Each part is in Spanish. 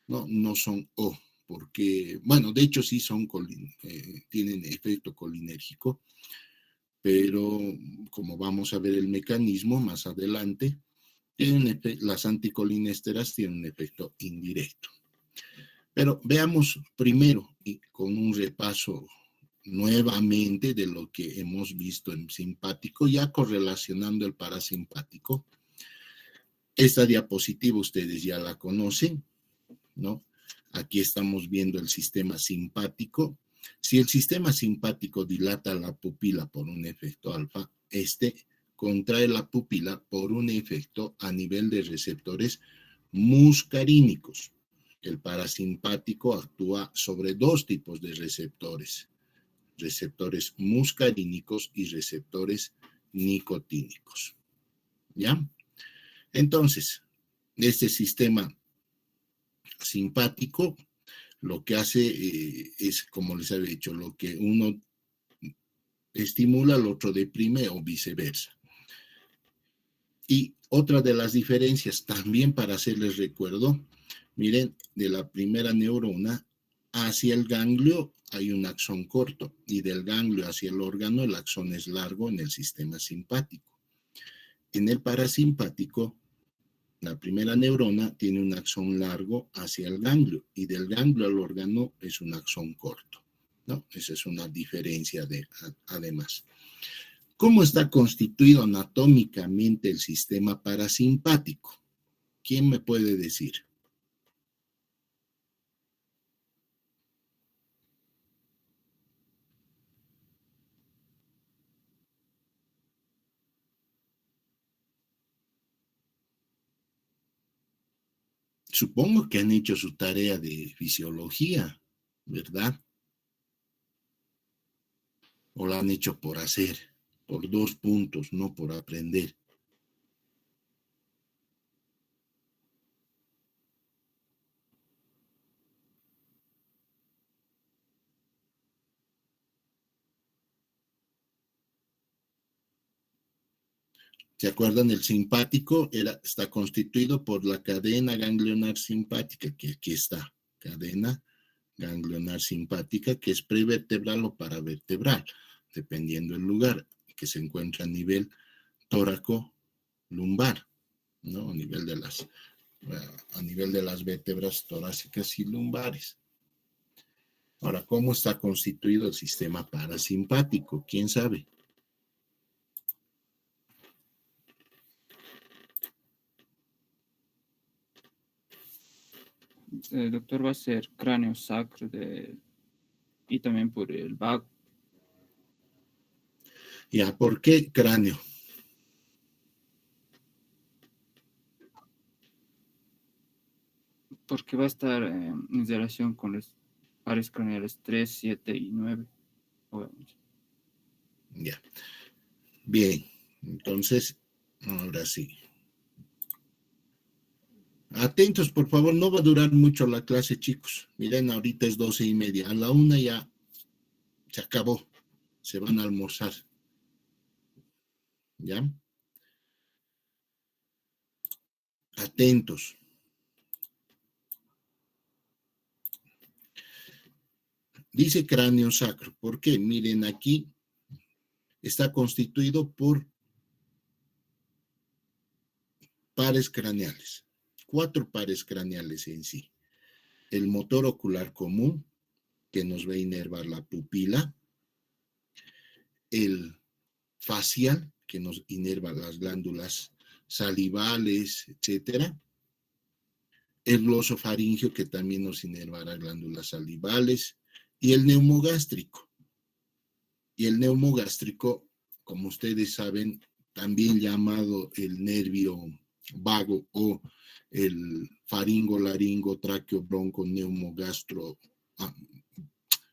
No, no son O, porque, bueno, de hecho sí son tienen efecto colinérgico, pero como vamos a ver el mecanismo más adelante, las anticolinesteras tienen un efecto indirecto. Pero veamos primero, y con un repaso nuevamente de lo que hemos visto en simpático, ya correlacionando el parasimpático. Esta diapositiva ustedes ya la conocen, ¿no? Aquí estamos viendo el sistema simpático. Si el sistema simpático dilata la pupila por un efecto alfa, contrae la pupila por un efecto a nivel de receptores muscarínicos. El parasimpático actúa sobre dos tipos de receptores muscarínicos y receptores nicotínicos. ¿Ya? Entonces, este sistema simpático lo que hace es, como les había dicho, lo que uno estimula, el otro deprime o viceversa. Y otra de las diferencias, también para hacerles recuerdo, miren, de la primera neurona hacia el ganglio hay un axón corto y del ganglio hacia el órgano el axón es largo en el sistema simpático. En el parasimpático, la primera neurona tiene un axón largo hacia el ganglio y del ganglio al órgano es un axón corto, ¿no? Esa es una diferencia además. ¿Cómo está constituido anatómicamente el sistema parasimpático? ¿Quién me puede decir? Supongo que han hecho su tarea de fisiología, ¿verdad? O la han hecho por hacer, por 2 puntos, no por aprender. ¿Se acuerdan? El simpático está constituido por la cadena ganglionar simpática, que aquí está, cadena ganglionar simpática, que es prevertebral o paravertebral, dependiendo del lugar, que se encuentra a nivel tóraco-lumbar, ¿no? A nivel de las vértebras torácicas y lumbares. Ahora, ¿cómo está constituido el sistema parasimpático? ¿Quién sabe? Doctor, va a ser cráneo sacro y también por el vago. Ya, ¿por qué cráneo? Porque va a estar en relación con los pares craneales 3, 7 y 9. Obviamente. Ya. Bien, entonces, ahora sí. Atentos, por favor, no va a durar mucho la clase, chicos. Miren, ahorita es 12:30. A la 1 ya se acabó. Se van a almorzar. ¿Ya? Atentos. Dice cráneo sacro. ¿Por qué? Miren, aquí está constituido por pares craneales. 4 pares craneales en sí. El motor ocular común, que nos va a inervar la pupila. El facial, que nos inerva las glándulas salivales, etcétera. El glosofaringio, que también nos inervará glándulas salivales. Y el neumogástrico. Y el neumogástrico, como ustedes saben, también llamado el nervio vago o el faringo, laringo, tráqueo, bronco, neumogastro,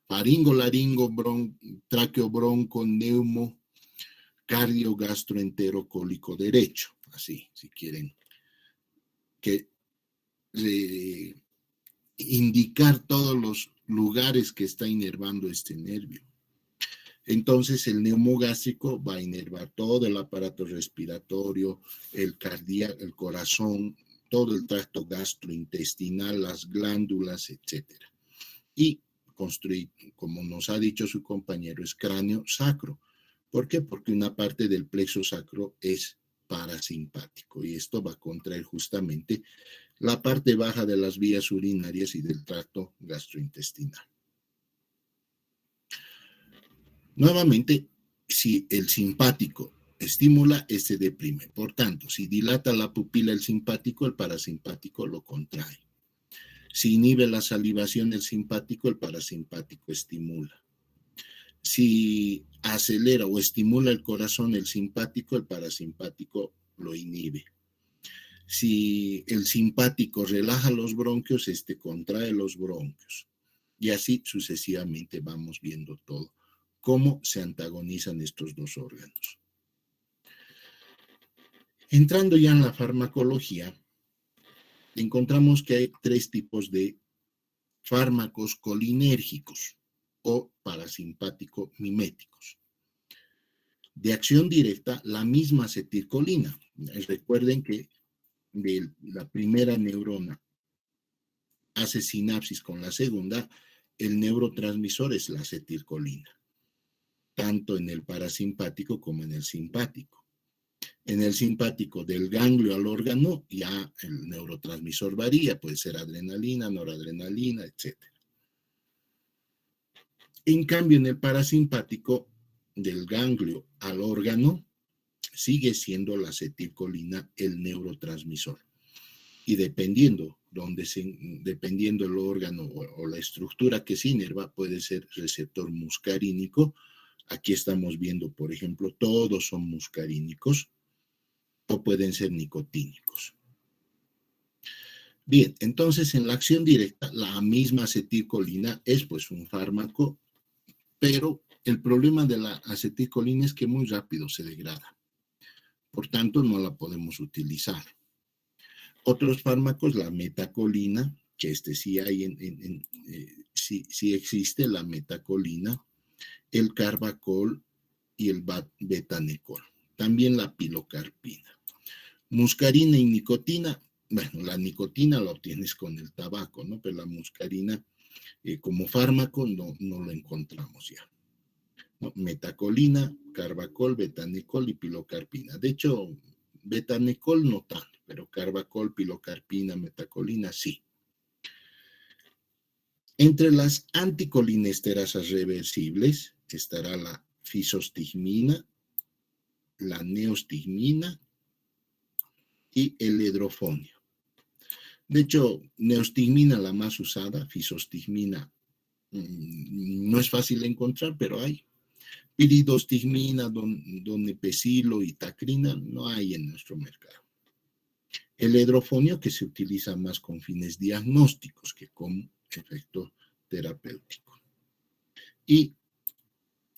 faringo, laringo, tráqueo, bronco, neumo, cardio, gastroentero, cólico derecho. Así, si quieren que indicar todos los lugares que está inervando este nervio. Entonces el neumogástrico va a inervar todo el aparato respiratorio, el cardíaco, el corazón, todo el tracto gastrointestinal, las glándulas, etcétera. Y construir, como nos ha dicho su compañero, es cráneo sacro. ¿Por qué? Porque una parte del plexo sacro es parasimpático y esto va a contraer justamente la parte baja de las vías urinarias y del tracto gastrointestinal. Nuevamente, si el simpático estimula, este deprime. Por tanto, si dilata la pupila el simpático, el parasimpático lo contrae. Si inhibe la salivación el simpático, el parasimpático estimula. Si acelera o estimula el corazón el simpático, el parasimpático lo inhibe. Si el simpático relaja los bronquios, este contrae los bronquios. Y así sucesivamente vamos viendo todo, cómo se antagonizan estos dos órganos. Entrando ya en la farmacología, encontramos que hay tres tipos de fármacos colinérgicos o parasimpático miméticos. De acción directa, la misma acetilcolina. Recuerden que de la primera neurona hace sinapsis con la segunda, el neurotransmisor es la acetilcolina, tanto en el parasimpático como en el simpático. En el simpático, del ganglio al órgano, ya el neurotransmisor varía, puede ser adrenalina, noradrenalina, etc. En cambio, en el parasimpático, del ganglio al órgano, sigue siendo la acetilcolina el neurotransmisor. Y dependiendo el órgano o la estructura que se inerva, puede ser receptor muscarínico. Aquí estamos viendo, por ejemplo, todos son muscarínicos o pueden ser nicotínicos. Bien, entonces en la acción directa, la misma acetilcolina es pues un fármaco, pero el problema de la acetilcolina es que muy rápido se degrada. Por tanto, no la podemos utilizar. Otros fármacos, la metacolina, que sí hay sí existe la metacolina, el carbacol y el betanecol. También la pilocarpina. Muscarina y nicotina, bueno, la nicotina la obtienes con el tabaco, ¿no? Pero la muscarina como fármaco no lo encontramos ya, ¿no? Metacolina, carbacol, betanecol y pilocarpina. De hecho, betanecol no tanto, pero carbacol, pilocarpina, metacolina sí. Entre las anticolinesterasas reversibles estará la fisostigmina, la neostigmina y el edrofonio. De hecho, neostigmina la más usada, fisostigmina no es fácil de encontrar, pero hay. Piridostigmina, donepezilo y tacrina no hay en nuestro mercado. El edrofonio que se utiliza más con fines diagnósticos que con efecto terapéutico. Y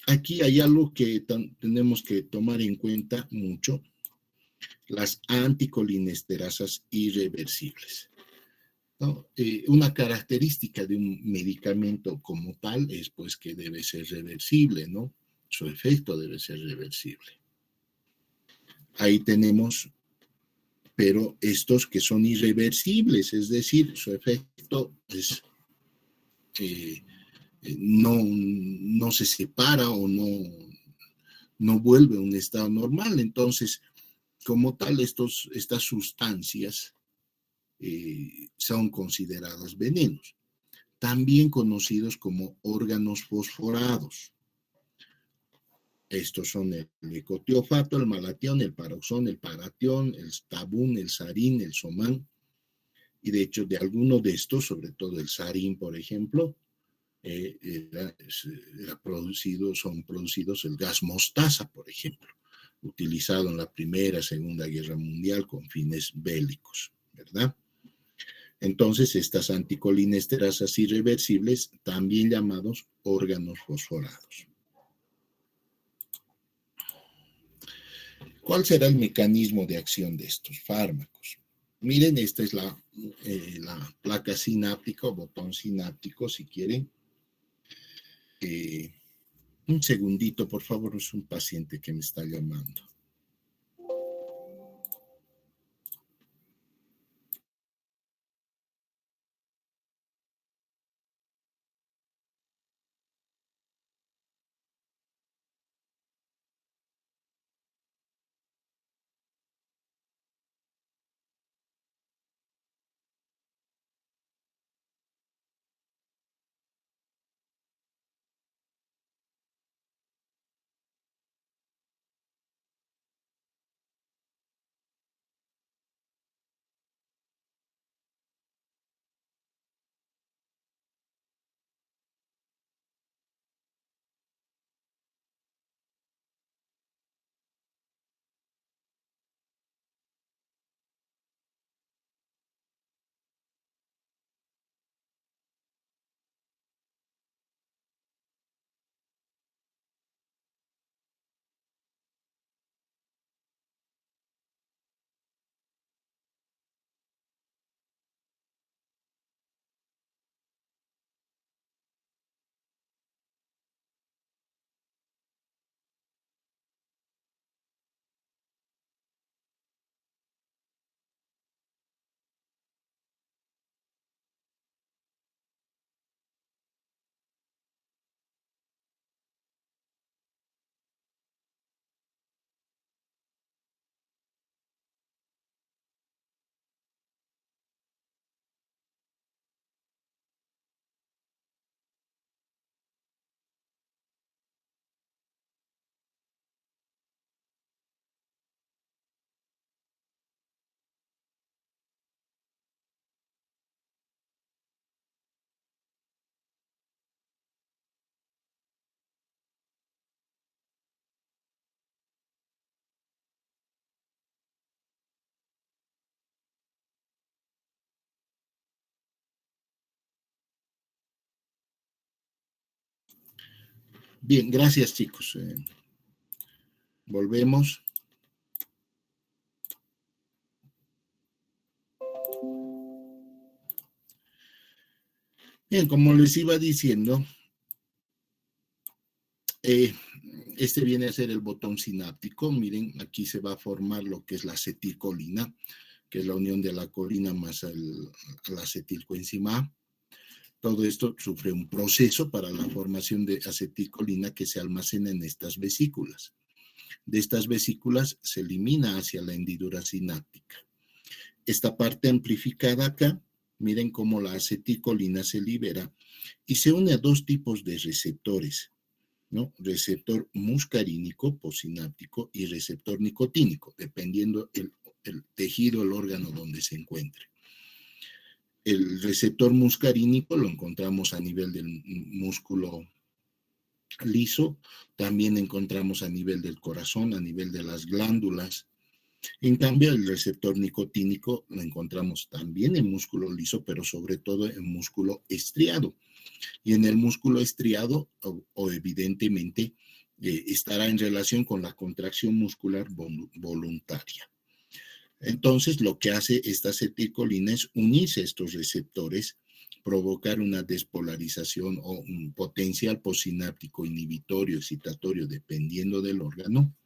aquí hay algo que tenemos que tomar en cuenta mucho, las anticolinesterasas irreversibles, ¿no? Una característica de un medicamento como tal es pues que debe ser reversible, ¿no? Su efecto debe ser reversible. Ahí tenemos, pero estos que son irreversibles, es decir, su efecto es, no se separa o no vuelve a un estado normal. Entonces, como tal, estas sustancias son consideradas venenos, también conocidos como órganos fosforados. Estos son el ecotiofato, el malatión, el paroxón, el paratión, el tabún, el sarín, el somán. Y de hecho, de alguno de estos, sobre todo el sarín, por ejemplo, son producidos el gas mostaza, por ejemplo, utilizado en la Primera, Segunda Guerra Mundial con fines bélicos, ¿verdad? Entonces, estas anticolinesterasas irreversibles, también llamados órganos fosforados. ¿Cuál será el mecanismo de acción de estos fármacos? Miren, esta es la placa sináptica o botón sináptico, si quieren. Un segundito, por favor, es un paciente que me está llamando. Bien, gracias chicos. Volvemos. Bien, como les iba diciendo, este viene a ser el botón sináptico. Miren, aquí se va a formar lo que es la acetilcolina, que es la unión de la colina más la acetilcoenzima A. Todo esto sufre un proceso para la formación de acetilcolina que se almacena en estas vesículas. De estas vesículas se elimina hacia la hendidura sináptica. Esta parte amplificada acá, miren cómo la acetilcolina se libera y se une a dos tipos de receptores, ¿no? Receptor muscarínico postsináptico y receptor nicotínico, dependiendo el tejido, el órgano donde se encuentre. El receptor muscarínico lo encontramos a nivel del músculo liso, también encontramos a nivel del corazón, a nivel de las glándulas. En cambio, el receptor nicotínico lo encontramos también en músculo liso, pero sobre todo en músculo estriado. Y en el músculo estriado, o evidentemente, estará en relación con la contracción muscular voluntaria. Entonces, lo que hace esta acetilcolina es unirse a estos receptores, provocar una despolarización o un potencial postsináptico inhibitorio, excitatorio, dependiendo del órgano,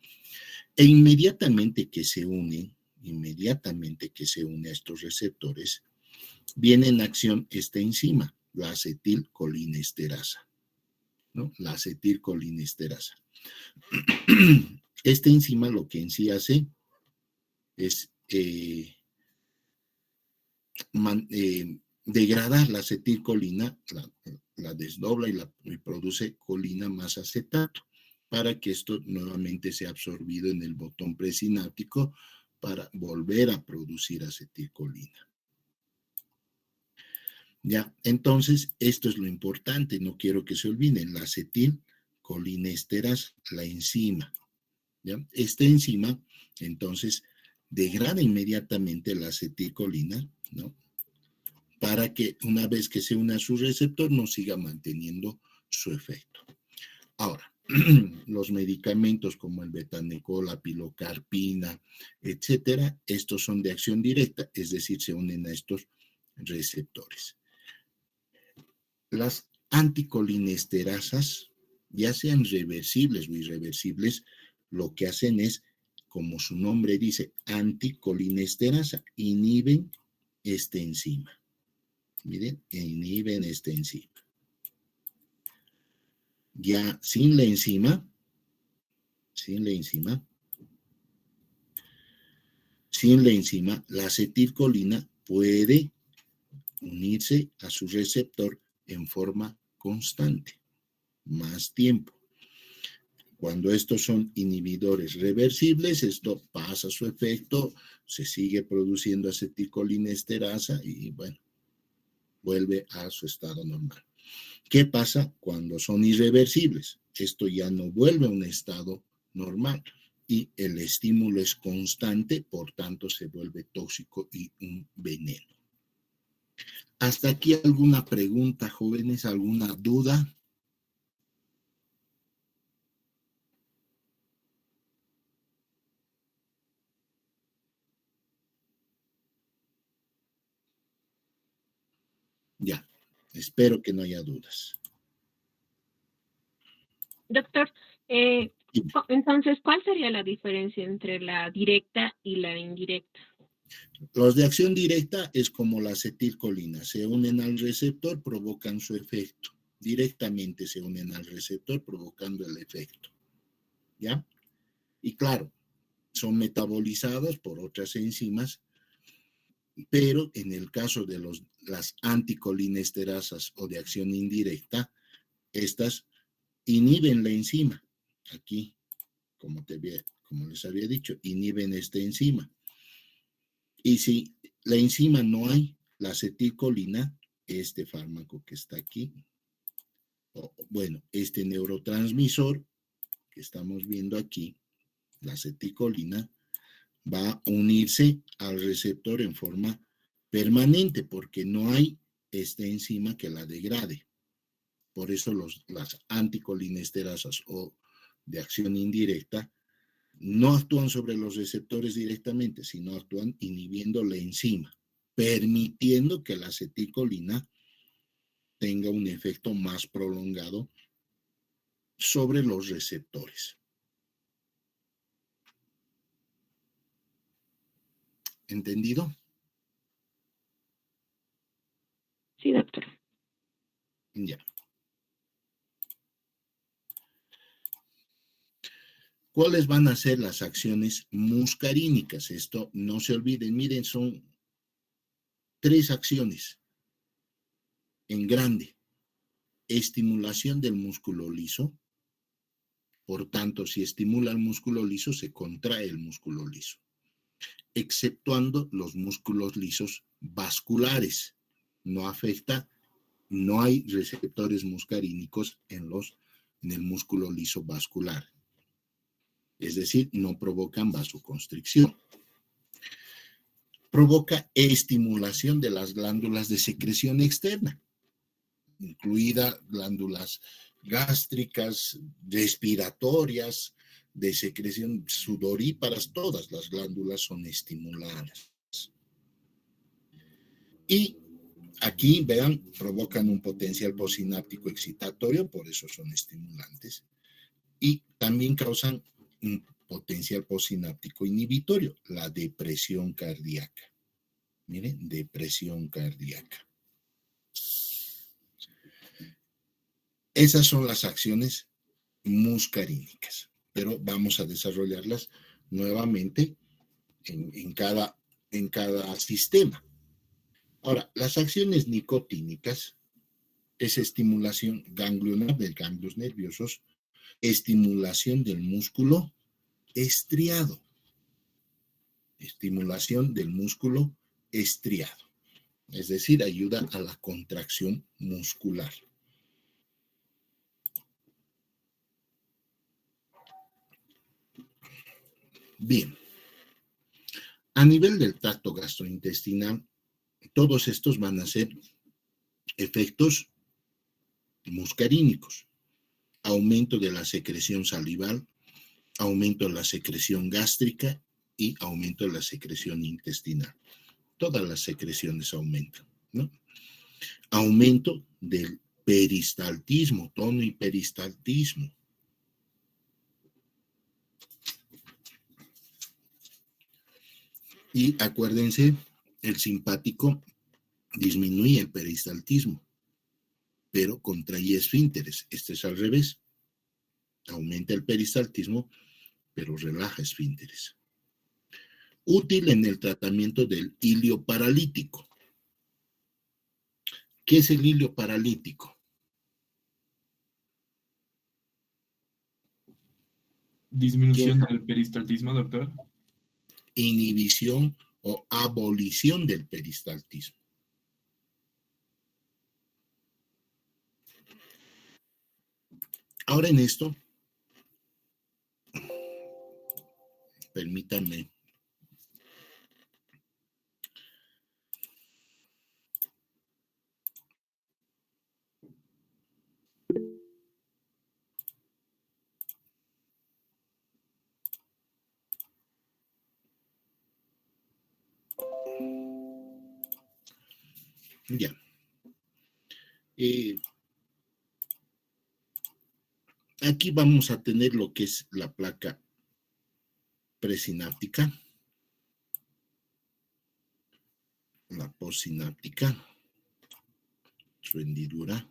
e inmediatamente que se une a estos receptores, viene en acción esta enzima, la acetilcolinesterasa, ¿no? La acetilcolinesterasa. Esta enzima lo que en sí hace es degradar la acetilcolina, la desdobla y produce colina más acetato, para que esto nuevamente sea absorbido en el botón presináptico para volver a producir acetilcolina. Ya, entonces, esto es lo importante, no quiero que se olviden, la acetilcolinesterasa, la enzima. ¿Ya? Esta enzima, entonces, degrada inmediatamente la acetilcolina, ¿no? Para que una vez que se une a su receptor no siga manteniendo su efecto. Ahora, los medicamentos como el betanecol, la pilocarpina, etcétera, estos son de acción directa, es decir, se unen a estos receptores. Las anticolinesterasas, ya sean reversibles o irreversibles, lo que hacen es, como su nombre dice, anticolinesterasa, inhiben esta enzima. Miren, inhiben esta enzima. Ya sin la enzima, la acetilcolina puede unirse a su receptor en forma constante, más tiempo. Cuando estos son inhibidores reversibles, esto pasa su efecto, se sigue produciendo acetilcolinesterasa y bueno, vuelve a su estado normal. ¿Qué pasa cuando son irreversibles? Esto ya no vuelve a un estado normal y el estímulo es constante, por tanto se vuelve tóxico y un veneno. ¿Hasta aquí alguna pregunta, jóvenes? ¿Alguna duda? Ya, espero que no haya dudas. Doctor, entonces, ¿cuál sería la diferencia entre la directa y la indirecta? Los de acción directa es como la acetilcolina, se unen al receptor, provocan su efecto. Directamente se unen al receptor, provocando el efecto. ¿Ya? Y claro, son metabolizados por otras enzimas, pero en el caso de las anticolinesterasas o de acción indirecta, estas inhiben la enzima. Aquí, como les había dicho, inhiben esta enzima. Y si la enzima no hay, la acetilcolina, este fármaco que está aquí, bueno, este neurotransmisor que estamos viendo aquí, la acetilcolina, va a unirse al receptor en forma permanente porque no hay esta enzima que la degrade. Por eso las anticolinesterasas o de acción indirecta no actúan sobre los receptores directamente, sino actúan inhibiendo la enzima, permitiendo que la acetilcolina tenga un efecto más prolongado sobre los receptores. ¿Entendido? Sí, doctor. Ya. ¿Cuáles van a ser las acciones muscarínicas? Esto no se olviden, miren, son 3 acciones en grande. Estimulación del músculo liso. Por tanto, si estimula el músculo liso, se contrae el músculo liso, exceptuando los músculos lisos vasculares. No afecta, no hay receptores muscarínicos en el músculo liso vascular. Es decir, no provocan vasoconstricción. Provoca estimulación de las glándulas de secreción externa, incluidas glándulas gástricas, respiratorias, de secreción sudoríparas, todas las glándulas son estimuladas. Y aquí, vean, provocan un potencial postsináptico excitatorio, por eso son estimulantes, y también causan un potencial postsináptico inhibitorio, la depresión cardíaca. Miren, depresión cardíaca. Esas son las acciones muscarínicas, pero vamos a desarrollarlas nuevamente en cada sistema. Ahora, las acciones nicotínicas es estimulación ganglionar de ganglios nerviosos, estimulación del músculo estriado, estimulación del músculo estriado, es decir, ayuda a la contracción muscular. Bien, a nivel del tracto gastrointestinal, todos estos van a ser efectos muscarínicos, aumento de la secreción salival, aumento de la secreción gástrica y aumento de la secreción intestinal. Todas las secreciones aumentan, ¿no? Aumento del peristaltismo, tono y peristaltismo. Y acuérdense, el simpático disminuye el peristaltismo, pero contrae esfínteres. Este es al revés. Aumenta el peristaltismo, pero relaja esfínteres. Útil en el tratamiento del hilio paralítico. ¿Qué es el hilio paralítico? Disminución del peristaltismo, doctor. Inhibición o abolición del peristaltismo. Ahora en esto, permítanme. Ya. Aquí vamos a tener lo que es la placa presináptica, la postsináptica, su hendidura,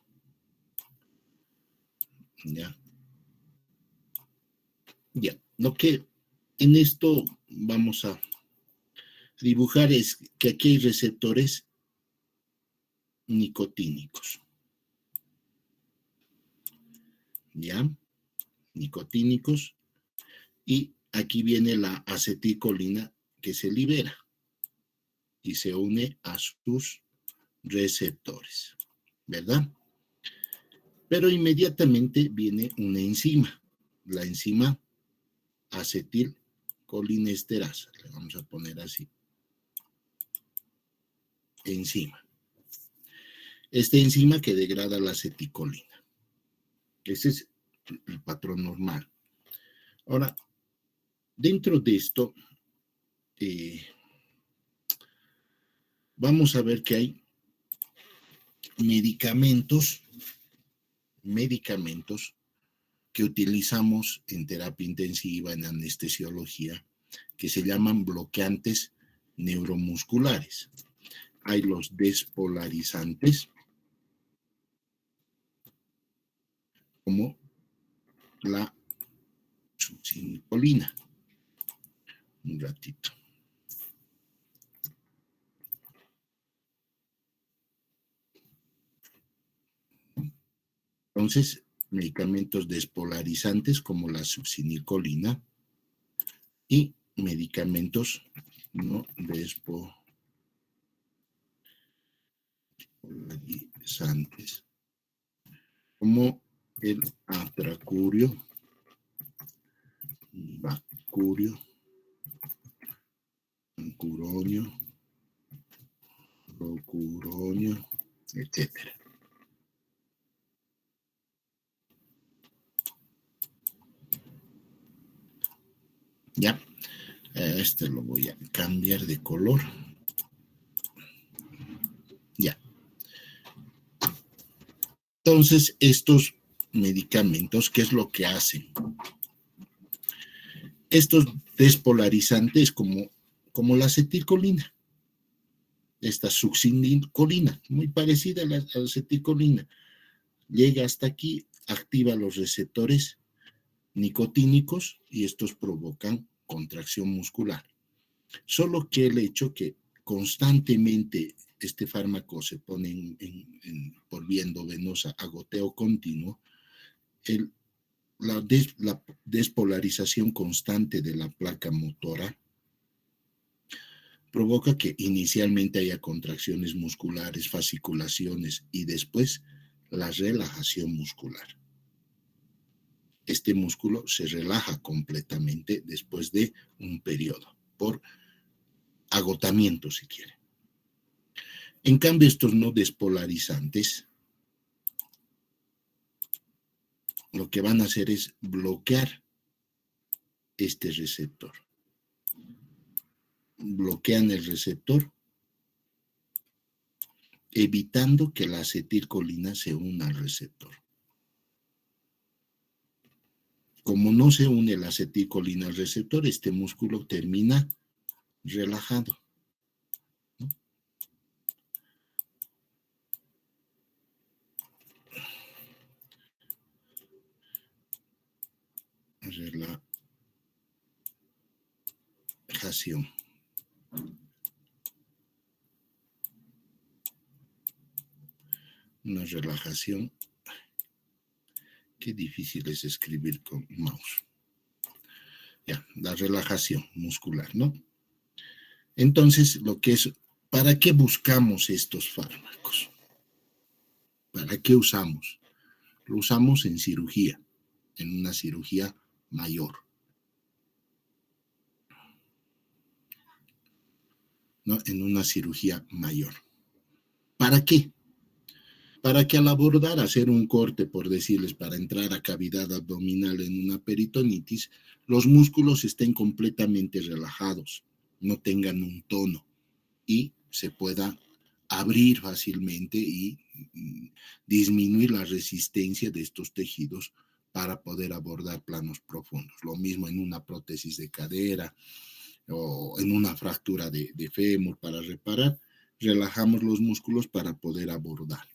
ya. Ya, lo que en esto vamos a dibujar es que aquí hay receptores nicotínicos, ya, nicotínicos, y aquí viene la acetilcolina que se libera y se une a sus receptores, ¿verdad? Pero inmediatamente viene una enzima, la enzima acetilcolinesterasa, le vamos a poner así, enzima. Esta enzima que degrada la acetilcolina. Ese es el patrón normal. Ahora, dentro de esto, vamos a ver que hay medicamentos que utilizamos en terapia intensiva, en anestesiología, que se llaman bloqueantes neuromusculares. Hay los despolarizantes, como la succinilcolina. Un ratito. Entonces, medicamentos despolarizantes como la succinilcolina y medicamentos no despolarizantes como el atracurio, bacurio, ancuronio, rocuronio, etcétera. Ya, este lo voy a cambiar de color. Ya. Entonces, estos medicamentos, ¿qué es lo que hacen? Estos despolarizantes como la acetilcolina, esta succinilcolina, muy parecida a la acetilcolina, llega hasta aquí, activa los receptores nicotínicos y estos provocan contracción muscular. Solo que el hecho que constantemente este fármaco se pone por vía endovenosa a goteo continuo, la despolarización constante de la placa motora provoca que inicialmente haya contracciones musculares, fasciculaciones y después la relajación muscular. Este músculo se relaja completamente después de un periodo, por agotamiento si quiere. En cambio, estos no despolarizantes lo que van a hacer es bloquear este receptor. Bloquean el receptor, evitando que la acetilcolina se una al receptor. Como no se une la acetilcolina al receptor, este músculo termina relajado. Relajación. Una relajación. Qué difícil es escribir con mouse. Ya, la relajación muscular, ¿no? Entonces, lo que es, ¿para qué buscamos estos fármacos? ¿Para qué usamos? Lo usamos en cirugía, en una cirugía mayor, ¿no? En una cirugía mayor. ¿Para qué? Para que al abordar, hacer un corte, por decirles, para entrar a cavidad abdominal en una peritonitis, los músculos estén completamente relajados, no tengan un tono y se pueda abrir fácilmente y disminuir la resistencia de estos tejidos para poder abordar planos profundos. Lo mismo en una prótesis de cadera o en una fractura de fémur para reparar, relajamos los músculos para poder abordar.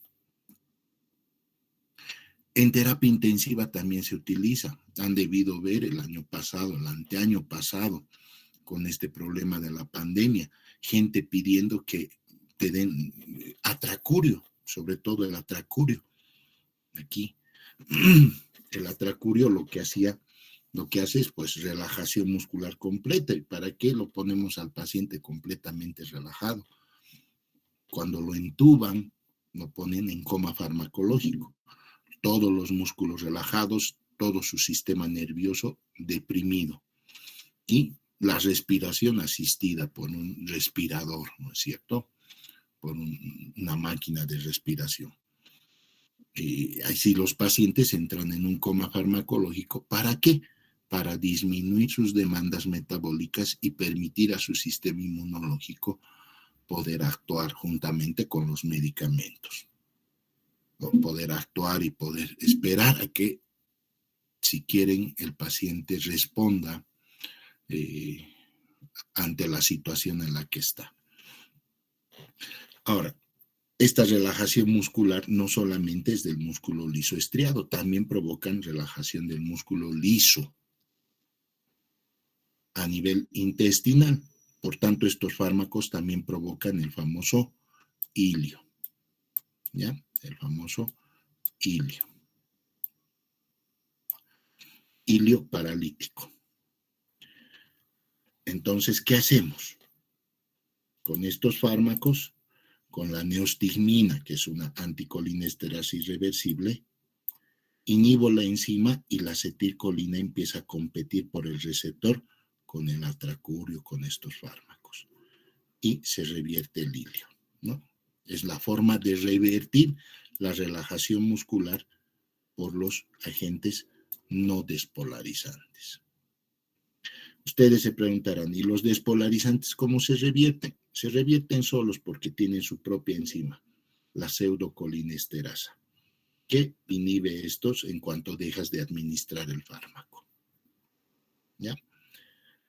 En terapia intensiva también se utiliza. Han debido ver el año pasado, el anteaño pasado, con este problema de la pandemia, gente pidiendo que te den atracurio, sobre todo el atracurio. Aquí, el atracurio lo que hace es pues relajación muscular completa. ¿Y para qué lo ponemos al paciente completamente relajado? Cuando lo entuban, lo ponen en coma farmacológico. Todos los músculos relajados, todo su sistema nervioso deprimido y la respiración asistida por un respirador, ¿no es cierto? Por una máquina de respiración. Así los pacientes entran en un coma farmacológico. ¿Para qué? Para disminuir sus demandas metabólicas y permitir a su sistema inmunológico poder actuar juntamente con los medicamentos. O poder actuar y poder esperar a que, si quieren, el paciente responda ante la situación en la que está. Ahora, esta relajación muscular no solamente es del músculo liso estriado, también provocan relajación del músculo liso a nivel intestinal. Por tanto, estos fármacos también provocan el famoso ilio, ¿ya? El famoso ilio. Ilio paralítico. Entonces, ¿qué hacemos? Con estos fármacos, con la neostigmina, que es una anticolinesterasa irreversible, inhibo la enzima y la acetilcolina empieza a competir por el receptor con el atracurio, con estos fármacos. Y se revierte el ilio, ¿no? Es la forma de revertir la relajación muscular por los agentes no despolarizantes. Ustedes se preguntarán, ¿y los despolarizantes cómo se revierten? Se revierten solos porque tienen su propia enzima, la pseudocolinesterasa, que inhibe estos en cuanto dejas de administrar el fármaco. ¿Ya?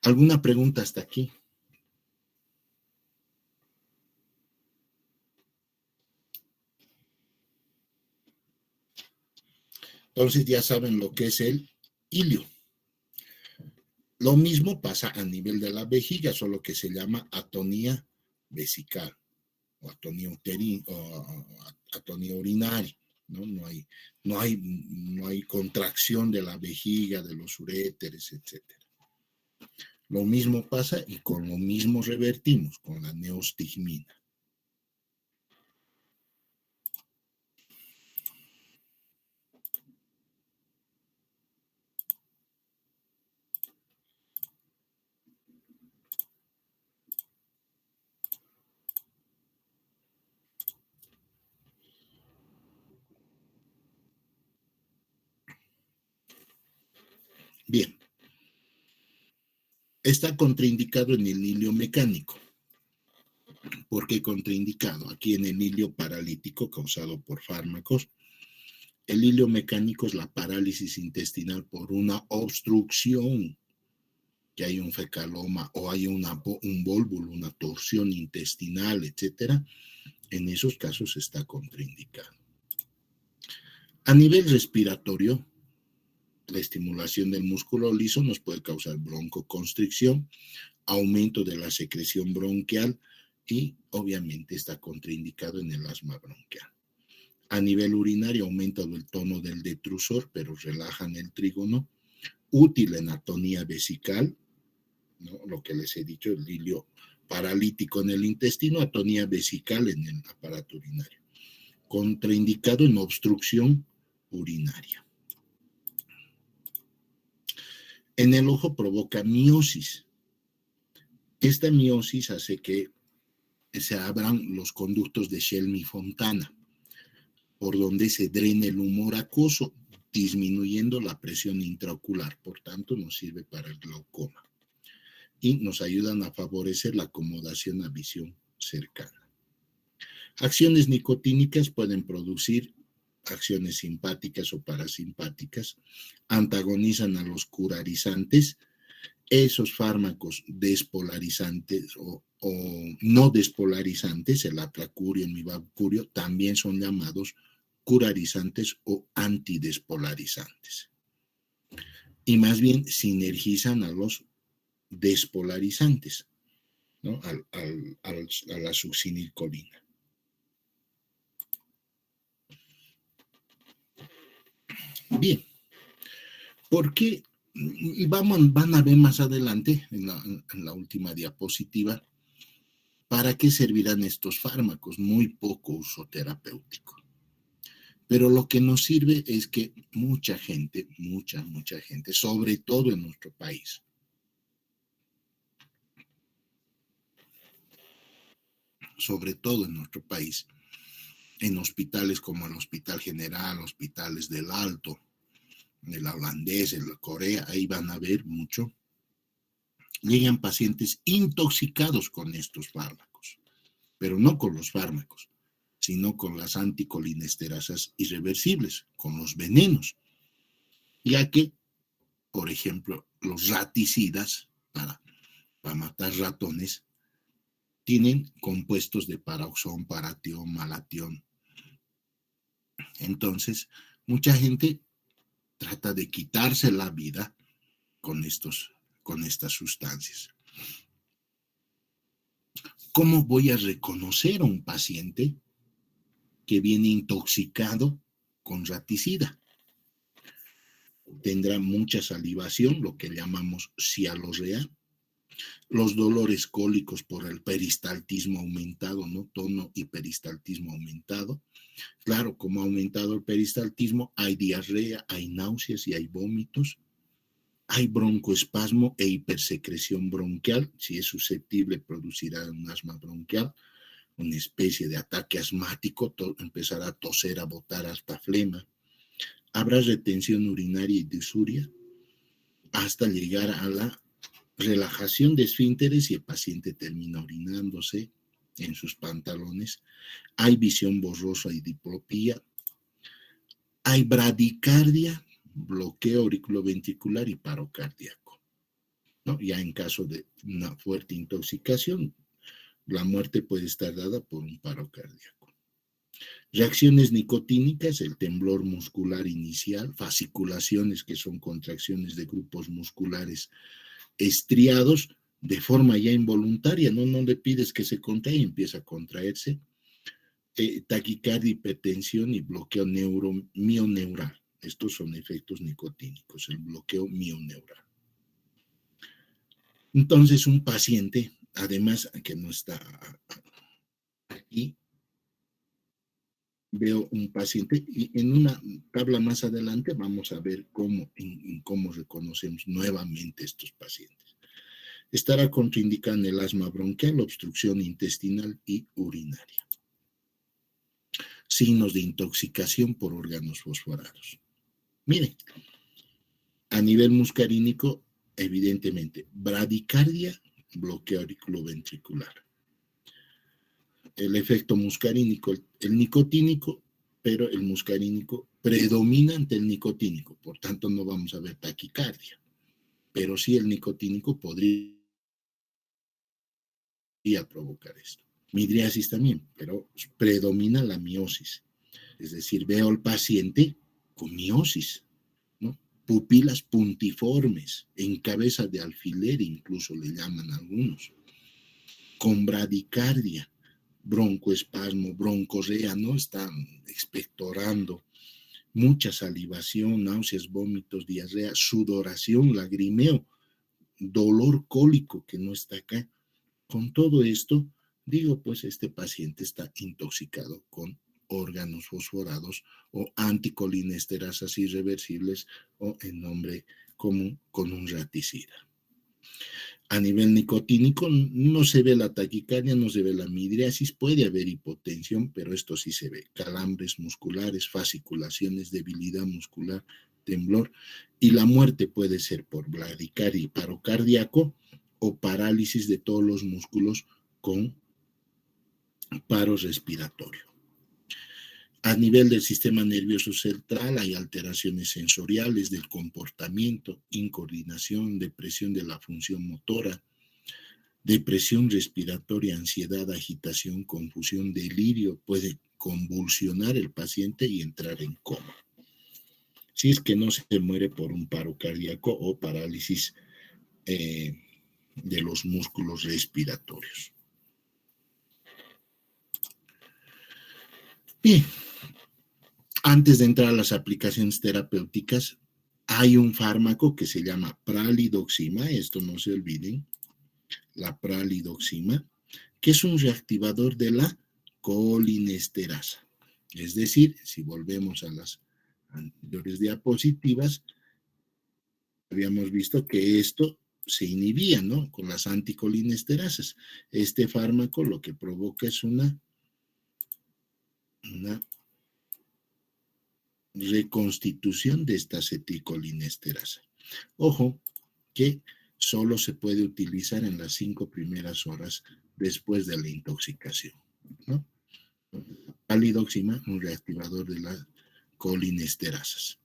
¿Alguna pregunta hasta aquí? Entonces ya saben lo que es el ilio. Lo mismo pasa a nivel de la vejiga, solo que se llama atonía vesical o atonía urinaria. No hay contracción de la vejiga, de los uréteres, etc. Lo mismo pasa y con lo mismo revertimos, con la neostigmina. Bien. Está contraindicado en el ilio mecánico. ¿Por qué contraindicado? Aquí en el ilio paralítico causado por fármacos, el ilio mecánico es la parálisis intestinal por una obstrucción, que hay un fecaloma o hay un vólvulo, una torsión intestinal, etcétera. En esos casos está contraindicado. A nivel respiratorio, la estimulación del músculo liso nos puede causar broncoconstricción, aumento de la secreción bronquial y obviamente está contraindicado en el asma bronquial. A nivel urinario aumenta el tono del detrusor, pero relajan el trígono. Útil en atonía vesical, ¿no? Lo que les he dicho, el ilio paralítico en el intestino, atonía vesical en el aparato urinario. Contraindicado en obstrucción urinaria. En el ojo provoca miosis. Esta miosis hace que se abran los conductos de Shelmy-Fontana, por donde se drena el humor acuoso, disminuyendo la presión intraocular. Por tanto, nos sirve para el glaucoma. Y nos ayudan a favorecer la acomodación a visión cercana. Acciones nicotínicas pueden producir acciones simpáticas o parasimpáticas, antagonizan a los curarizantes. Esos fármacos despolarizantes o no despolarizantes, el atracurio, el mivaccurio, también son llamados curarizantes o antidespolarizantes. Y más bien sinergizan a los despolarizantes, ¿no? A la succinilcolina. Bien, ¿por qué? Y van a ver más adelante, en la última diapositiva, para qué servirán estos fármacos. Muy poco uso terapéutico. Pero lo que nos sirve es que mucha gente, mucha gente, sobre todo en nuestro país, en hospitales como el Hospital General, hospitales del Alto, el Holandés, el Corea, ahí van a ver mucho, llegan pacientes intoxicados con estos fármacos, pero no con los fármacos, sino con las anticolinesterasas irreversibles, con los venenos, ya que, por ejemplo, los raticidas para matar ratones tienen compuestos de paroxón, paratión, malatión. Entonces, mucha gente trata de quitarse la vida con estas sustancias. ¿Cómo voy a reconocer a un paciente que viene intoxicado con raticida? Tendrá mucha salivación, lo que llamamos cialorrea, los dolores cólicos por el peristaltismo aumentado, ¿no? Tono y peristaltismo aumentado. Claro, como ha aumentado el peristaltismo, hay diarrea, hay náuseas y hay vómitos. Hay broncoespasmo e hipersecreción bronquial. Si es susceptible, producirá un asma bronquial, una especie de ataque asmático, empezará a toser, a botar hasta flema. Habrá retención urinaria y disuria hasta llegar a la relajación de esfínteres y el paciente termina orinándose en sus pantalones. Hay visión borrosa y diplopía. Hay bradicardia, bloqueo auriculoventricular y paro cardíaco, ¿no? Ya en caso de una fuerte intoxicación, la muerte puede estar dada por un paro cardíaco. Reacciones nicotínicas, el temblor muscular inicial, fasciculaciones, que son contracciones de grupos musculares estriados de forma ya involuntaria, no le pides que se contraiga, empieza a contraerse. Taquicardia, hipertensión y bloqueo mioneural. Estos son efectos nicotínicos, el bloqueo mioneural. Entonces, un paciente, además que no está aquí, veo un paciente y en una tabla más adelante vamos a ver cómo reconocemos nuevamente estos pacientes. Estará contraindicada en el asma bronquial, obstrucción intestinal y urinaria. Signos de intoxicación por órganos fosforados. Miren, a nivel muscarínico, evidentemente, bradicardia, bloqueo auriculoventricular. El efecto muscarínico, el nicotínico, pero el muscarínico predomina ante el nicotínico, por tanto no vamos a ver taquicardia, pero sí el nicotínico podría provocar esto. Midriasis también, pero predomina la miosis, es decir, veo al paciente con miosis, ¿no? Pupilas puntiformes, en cabeza de alfiler incluso le llaman algunos, con bradicardia, broncoespasmo, broncorrea, ¿no? Están expectorando, mucha salivación, náuseas, vómitos, diarrea, sudoración, lagrimeo, dolor cólico que no está acá. Con todo esto, digo, pues este paciente está intoxicado con órganos fosforados o anticolinesterasas irreversibles o en nombre común con un raticida. A nivel nicotínico no se ve la taquicardia, no se ve la midriasis, puede haber hipotensión, pero esto sí se ve, calambres musculares, fasciculaciones, debilidad muscular, temblor, y la muerte puede ser por bradicardia y paro cardíaco o parálisis de todos los músculos con paro respiratorio. A nivel del sistema nervioso central hay alteraciones sensoriales del comportamiento, incoordinación, depresión de la función motora, depresión respiratoria, ansiedad, agitación, confusión, delirio, puede convulsionar el paciente y entrar en coma. Si es que no se muere por un paro cardíaco o parálisis de los músculos respiratorios. Bien, antes de entrar a las aplicaciones terapéuticas, hay un fármaco que se llama pralidoxima, esto no se olviden, la pralidoxima, que es un reactivador de la colinesterasa. Es decir, si volvemos a las anteriores diapositivas, habíamos visto que esto se inhibía, ¿no? Con las anticolinesterasas. Este fármaco lo que provoca es una una reconstitución de esta acetilcolinesterasa. Ojo que solo se puede utilizar en las 5 primeras horas después de la intoxicación, ¿no? Palidoxima, un reactivador de las colinesterasas.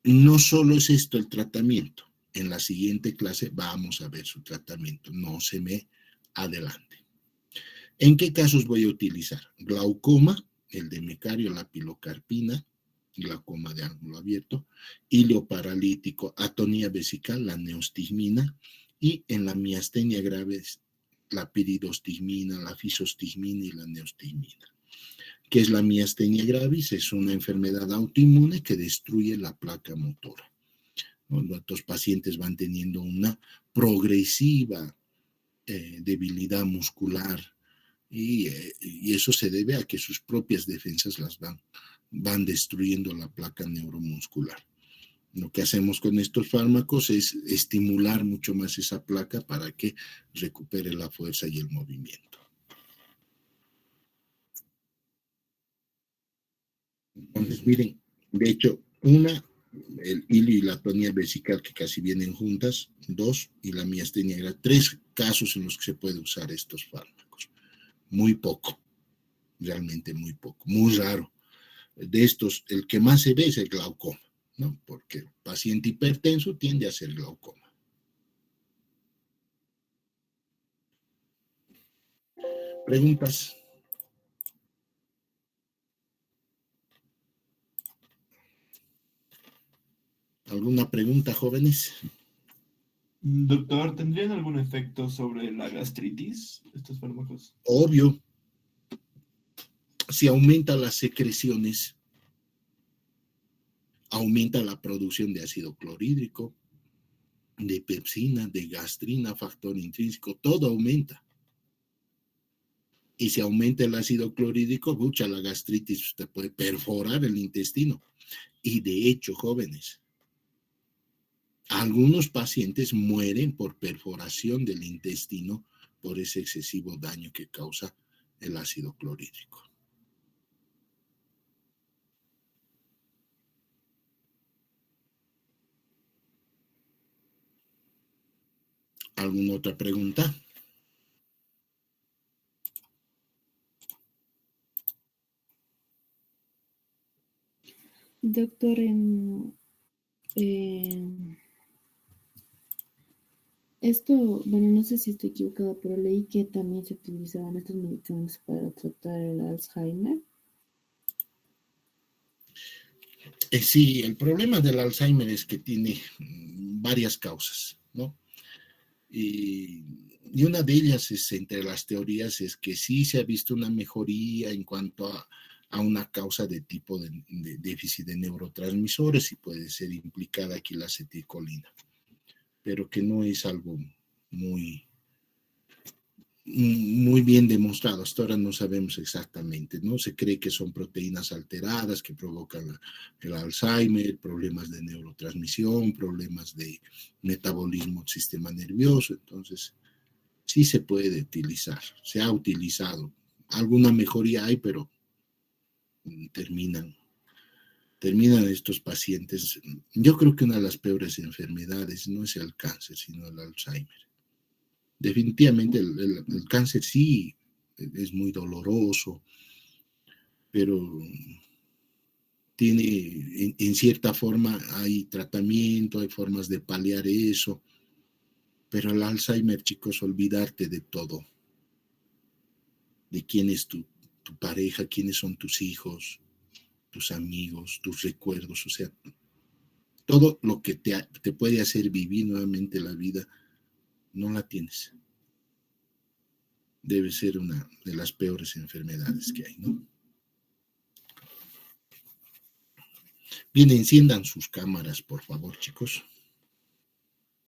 No solo es esto el tratamiento. En la siguiente clase vamos a ver su tratamiento. No se me adelante. ¿En qué casos voy a utilizar? Glaucoma, el de Mecario, la pilocarpina, glaucoma de ángulo abierto, hilo paralítico, atonía vesical, la neostigmina, y en la miastenia grave, la piridostigmina, la fisostigmina y la neostigmina. ¿Qué es la miastenia gravis? Es una enfermedad autoinmune que destruye la placa motora. Estos pacientes van teniendo una progresiva debilidad muscular y eso se debe a que sus propias defensas van destruyendo la placa neuromuscular. Lo que hacemos con estos fármacos es estimular mucho más esa placa para que recupere la fuerza y el movimiento. Entonces, miren, de hecho, el hilo y la atonía vesical que casi vienen juntas, 2, y la miastenia grave, 3 casos en los que se puede usar estos fármacos. Muy poco, realmente muy poco, muy raro. De estos, el que más se ve es el glaucoma, ¿no? Porque el paciente hipertenso tiende a ser glaucoma. ¿Preguntas? ¿Alguna pregunta, jóvenes? Doctor, ¿tendrían algún efecto sobre la gastritis, estos fármacos? Obvio. Si aumenta las secreciones, aumenta la producción de ácido clorhídrico, de pepsina, de gastrina, factor intrínseco, todo aumenta. Y si aumenta el ácido clorhídrico, mucha la gastritis, usted puede perforar el intestino. Y de hecho, jóvenes, algunos pacientes mueren por perforación del intestino por ese excesivo daño que causa el ácido clorhídrico. ¿Alguna otra pregunta? Doctor, esto, bueno, no sé si estoy equivocada, pero leí que también se utilizaban estos medicamentos para tratar el Alzheimer. Sí, el problema del Alzheimer es que tiene varias causas, ¿no? Y una de ellas es, entre las teorías, es que sí se ha visto una mejoría en cuanto a una causa de tipo de déficit de neurotransmisores y puede ser implicada aquí la acetilcolina, pero que no es algo muy bien demostrado. Hasta ahora no sabemos exactamente, ¿no? Se cree que son proteínas alteradas que provocan el Alzheimer, problemas de neurotransmisión, problemas de metabolismo del sistema nervioso. Entonces, sí se puede utilizar, se ha utilizado. Alguna mejoría hay, pero terminan estos pacientes. Yo creo que una de las peores enfermedades no es el cáncer, sino el Alzheimer. Definitivamente el cáncer sí es muy doloroso, pero tiene, en cierta forma hay tratamiento, hay formas de paliar eso, pero el Alzheimer, chicos, olvidarte de todo, de quién es tu pareja, quiénes son tus hijos, tus amigos, tus recuerdos, o sea, todo lo que te puede hacer vivir nuevamente la vida, no la tienes. Debe ser una de las peores enfermedades que hay, ¿no? Bien, enciendan sus cámaras, por favor, chicos.